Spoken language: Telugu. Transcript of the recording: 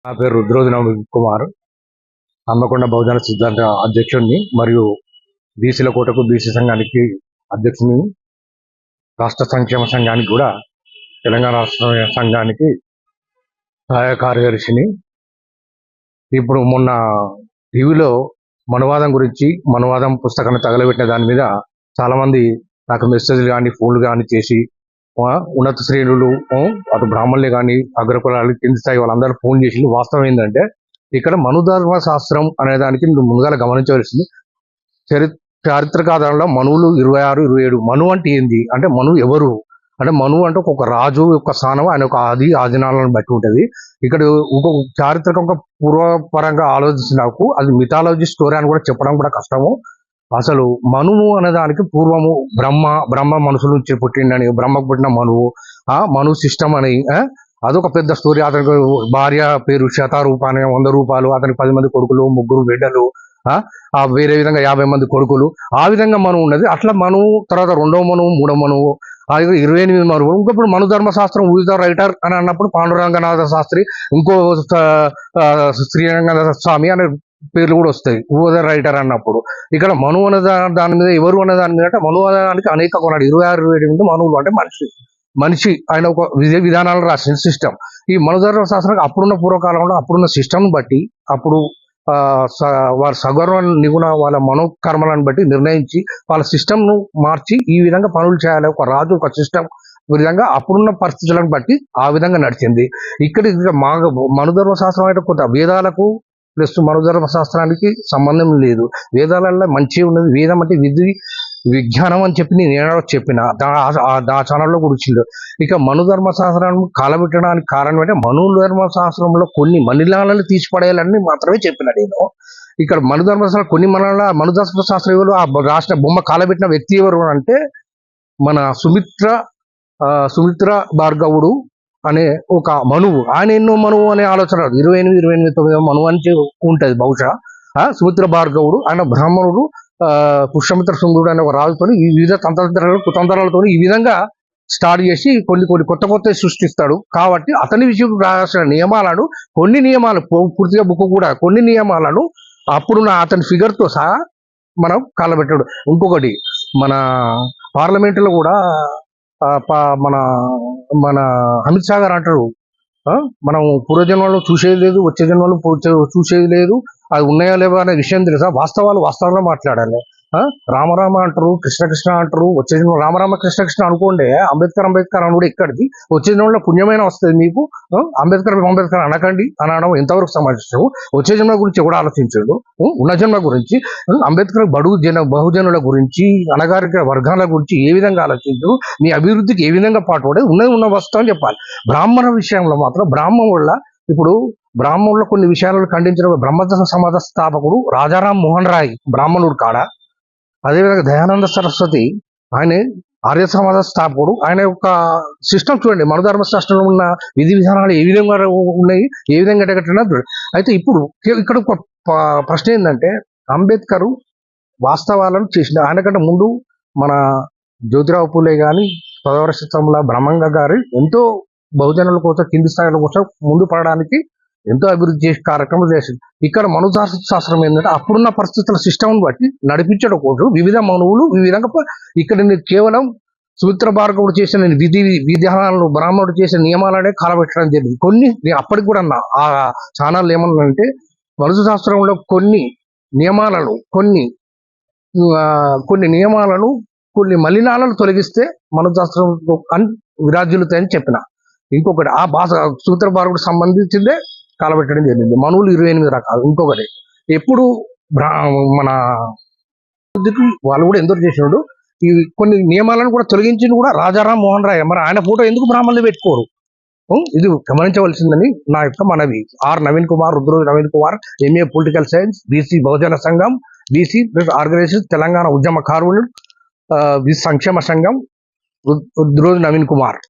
నా పేరు రుద్రోజు నవీన్ కుమార్. హన్మకొండ బహుజన సిద్ధాంత అధ్యక్షుడిని మరియు బీసీల కోటకు బీసీ సంఘానికి అధ్యక్షుని, రాష్ట్ర సంక్షేమ సంఘానికి కూడా తెలంగాణ రాష్ట్ర సంఘానికి సహాయ కార్యదర్శిని. ఇప్పుడు మొన్న టీవీలో మనువాదం పుస్తకాన్ని తగలబెట్టిన దాని మీద చాలామంది నాకు మెసేజ్లు కానీ ఫోన్లు కానీ చేసి ఉన్నత శ్రేణులు, అటు బ్రాహ్మణులే కానీ అగ్రకులాలు కింది స్థాయి వాళ్ళందరూ ఫోన్ చేసి, వాస్తవం ఏంటంటే ఇక్కడ మనుధర్మ శాస్త్రం అనే దానికి ముందుగా గమనించవలసింది. చారిత్రక ఆధారంలో మనువులు 26, 27. మను అంటే ఏంది అంటే, మనువు ఎవరు అంటే, మనువు అంటే ఒక రాజు యొక్క స్థానం, ఆయన ఒక ఆదినాలను బట్టి ఉంటుంది. ఇక్కడ ఒక చారిత్రక పూర్వపరంగా ఆలోచించినకు అది మిథాలజీ స్టోరీ అని కూడా చెప్పడం కూడా కష్టము. అసలు మనువు అనే దానికి పూర్వము బ్రహ్మ మనుషుల నుంచి పుట్టిండని, బ్రహ్మకు పుట్టిన మనువు, మను సిస్టమ్ అని అదొక పెద్ద స్టోరీ. అతనికి భార్య పేరు శతారూప అని, 100 రూపాయలు, అతనికి 10 మంది కొడుకులు, 3 బిడ్డలు, వేరే విధంగా 50 మంది కొడుకులు, ఆ విధంగా మనువు ఉన్నది. అట్లా మనువు తర్వాత 2వ మనువు, 3వ మనువు, 28 మనువు. ఇంకప్పుడు మను ధర్మశాస్త్రం వివిధ రైటర్ అని అన్నప్పుడు పాండురంగనాథ శాస్త్రి, ఇంకో శ్రీరంగనాథ స్వామి అనే పేర్లు కూడా వస్తాయి ఊద రైటర్ అన్నప్పుడు. ఇక్కడ మనువు అనే దాని మీద ఎవరు అనే దాని మీద అంటే, మనువు అనేదానికి అనేక కొన్నాడు 26, 27 మనువులు అంటే మనిషి ఆయన ఒక విధానాలు రాసిన సిస్టమ్. ఈ మనుధర్మ శాస్త్రం అప్పుడున్న పూర్వకాలంలో అప్పుడున్న సిస్టమ్ బట్టి, అప్పుడు వారి సగర్వ నిగుణ వాళ్ళ మనోకర్మలను బట్టి నిర్ణయించి వాళ్ళ సిస్టమ్ను మార్చి ఈ విధంగా పనులు చేయాలి. ఒక రాజు ఒక సిస్టమ్ విధంగా అప్పుడున్న పరిస్థితులను బట్టి ఆ విధంగా నడిచింది. ఇక్కడ మనుధర్మ శాస్త్రం అంటే కొంత వేదాలకు ప్లస్ మనుధర్మ శాస్త్రానికి సంబంధం లేదు. వేదాలలో మంచి ఉన్నది. వేదం అంటే విజ్ఞానం అని చెప్పి నేను చెప్పిన ఆ ఛానల్లో కూడా వచ్చిండు. ఇక మనుధర్మ శాస్త్రం కాలబెట్టడానికి కారణం అంటే, మనుధర్మ శాస్త్రంలో కొన్ని మలినాలను తీసిపడేయాలని మాత్రమే చెప్పిన నేను. ఇక్కడ మనుధర్మ శాస్త్రం కొన్ని మనుధర్మ శాస్త్రం ఎవరు, ఆ రాష్ట్ర బొమ్మ కాలబెట్టిన వ్యక్తి ఎవరు అంటే, మన సుమిత్ర భార్గవుడు అనే ఒక మనువు. ఆయన ఎన్నో మనువు అనే ఆలోచన 28, 29 మనువు అని ఉంటుంది బహుశా. సుమిత్ర భార్గవుడు ఆయన బ్రాహ్మణుడు, పుష్యమిత్ర సుందరుడు అనే ఒక రాజుతో ఈ వివిధ కుతంత్రాలతో ఈ విధంగా స్టార్ట్ చేసి కొన్ని కొత్త సృష్టిస్తాడు. కాబట్టి అతని విషయం రాసిన నియమాలను, కొన్ని నియమాలు పూర్తిగా బుక్ కూడా కొన్ని నియమాలను అప్పుడున్న అతని ఫిగర్తో సహా మనం కాలబెట్టాడు. ఇంకొకటి, మన పార్లమెంటులో కూడా మన మన అమిత్ షా గారు అంటారు, మనం పూర్వజన్మలో చూసేది లేదు, వచ్చే జన్మలో చూసేది లేదు, అది ఉన్నాయో లేవో అనే విషయం తెలుసా. వాస్తవాలు మాట్లాడాలి. రామరామ అంటారు, కృష్ణ అంటారు. వచ్చే జన్మ రామరామ కృష్ణ అనుకోండి. అంబేద్కర్ అని కూడా ఇక్కడిది. వచ్చే జన్మలో పుణ్యమైన వస్తుంది మీకు. అంబేద్కర్ అనకండి అనడం ఎంతవరకు సమాజం. వచ్చే జన్మ గురించి కూడా ఆలోచించాడు. ఉన్న జన్మ గురించి, అంబేద్కర్ బహుజనుల గురించి, అణగారిక వర్గాల గురించి ఏ విధంగా ఆలోచించు, మీ అభివృద్ధికి ఏ విధంగా పాటుపడేది ఉన్న వస్తు అని చెప్పాలి. బ్రాహ్మణ విషయంలో మాత్రం బ్రాహ్మణుల కొన్ని విషయాలను ఖండించిన బ్రహ్మ సమాజ స్థాపకుడు రాజారాం మోహన్ రాయ్ బ్రాహ్మణుడు కాడ. అదేవిధంగా దయానంద సరస్వతి ఆయన ఆర్య సమాజ స్థాపకుడు. ఆయన యొక్క సిస్టమ్ చూడండి, మనుధర్మ శాస్త్రంలో ఉన్న విధి విధానాలు ఏ విధంగా ఉన్నాయి, ఏ విధంగా ఎడగట్టినా. అయితే ఇప్పుడు ఇక్కడ ఒక ప్రశ్న ఏంటంటే, అంబేద్కర్ వాస్తవాలను చేసిన ఆయనకంటే ముందు మన జ్యోతిరావు పూలే కానీ, పదవరశతంలో బ్రహ్మంగా గారు ఎంతో బహుజనుల కోసం, కింది స్థాయిల కోసం ముందు పడడానికి ఎంతో అభివృద్ధి చేసే కార్యక్రమం చేసింది. ఇక్కడ మనుధర్మ శాస్త్రం ఏంటంటే, అప్పుడున్న పరిస్థితుల సిస్టమ్ను బట్టి నడిపించడం కోసం వివిధ మనువులు ఈ విధంగా. ఇక్కడ కేవలం సుమిత్ర భార్గవుడు చేసిన విధానాలను, బ్రాహ్మణుడు చేసిన నియమాలనే కాలబెట్టడం జరిగింది. కొన్ని అప్పటికి కూడా ఆ ఛానల్ ఏమన్నారంటే, మనుధర్మ శాస్త్రంలో కొన్ని నియమాలను కొన్ని మలినాలను తొలగిస్తే మనుశాస్త్రం విరాజ్యులుతాయని చెప్పిన. ఇంకొకటి, ఆ భాష సూత్ర భార్గవుడికి సంబంధించిందే కాలబెట్టడం జరిగింది. మనువులు 28 రకాలు. ఇంకొకటి, ఎప్పుడు మన వాళ్ళు కూడా ఎందరో చేసినాడు. ఈ కొన్ని నియమాలను కూడా తొలగించింది కూడా రాజారాం మోహన్ రాయ్. మరి ఆయన ఫోటో ఎందుకు బ్రాహ్మణులు పెట్టుకోరు? ఇది గమనించవలసిందని నా యొక్క మనవి. Naveen Kumar, Rudroju Naveen Kumar, MA political science, BC Bahujana Sangham, BC organisation, Telangana ఉద్యమకారుడు, సంక్షేమ సంఘం, రుద్రోజు నవీన్ కుమార్.